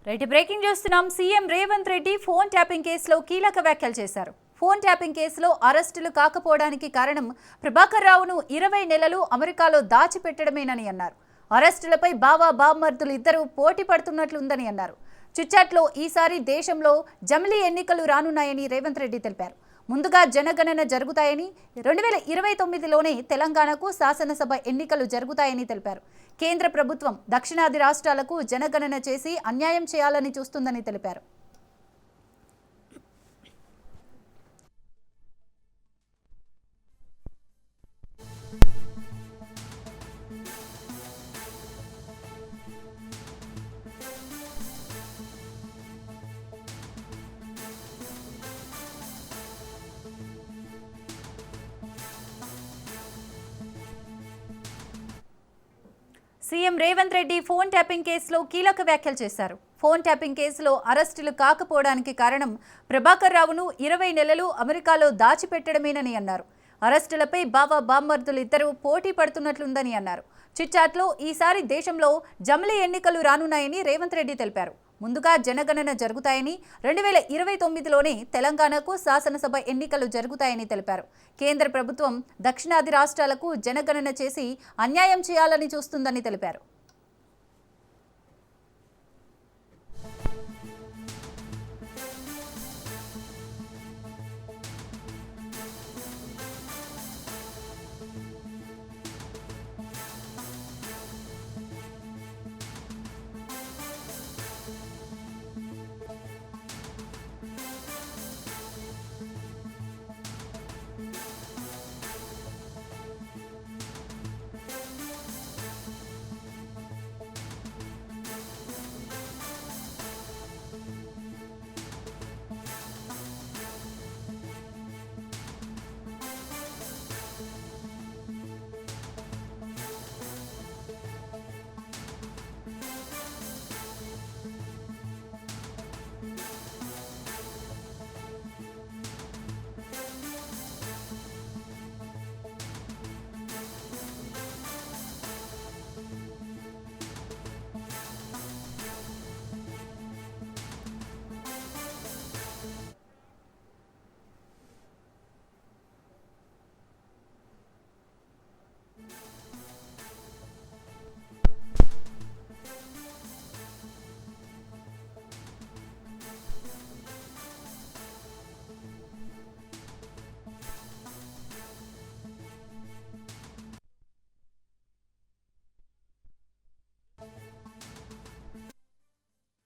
Right breaking చూస్తున్నాం. CM Revanth Reddy phone tapping కేసులో కీలక వ్యాఖ్యలు చేశారు. ఫోన్ ట్యాపింగ్ కేసులో అరెస్టులు కాకపోవడానికి కారణం ప్రభాకర్ రావును 20 నెలలు అమెరికాలో దాచిపెట్టడమేనని అన్నారు. అరెస్టులపై బావా బామ్మర్దులు ఇద్దరు పోటీ పడుతున్నట్లుందని అన్నారు. చిట్చాట్లో ఈసారి దేశంలో జమిలీ ఎన్నికలు రానున్నాయని రేవంత్ రెడ్డి తెలిపారు. ముందుగా జనగణన జరుగుతాయని 2029లోనే తెలంగాణకు శాసనసభ ఎన్నికలు జరుగుతాయని తెలిపారు. కేంద్ర ప్రభుత్వం దక్షిణాది రాష్ట్రాలకు జనగణన చేసి అన్యాయం చేయాలని చూస్తుందని తెలిపారు. CM Revanth Reddy phone tapping కేసులో కీలక వ్యాఖ్యలు చేశారు. ఫోన్ ట్యాపింగ్ కేసులో అరెస్టులు కాకపోవడానికి కారణం ప్రభాకర్ రావును 20 నెలలు అమెరికాలో దాచిపెట్టడమేనని అన్నారు. అరెస్టులపై బావా బామ్మర్దులు ఇద్దరు పోటీ పడుతున్నట్లుందని అన్నారు. చిట్చాట్లో ఈసారి దేశంలో జమిలీ ఎన్నికలు రానున్నాయని రేవంత్ రెడ్డి తెలిపారు. ముందుగా జనగణన జరుగుతాయని 2029లోనే తెలంగాణకు శాసనసభ ఎన్నికలు జరుగుతాయని తెలిపారు. కేంద్ర ప్రభుత్వం దక్షిణాది రాష్ట్రాలకు జనగణన చేసి అన్యాయం చేయాలని చూస్తుందని తెలిపారు.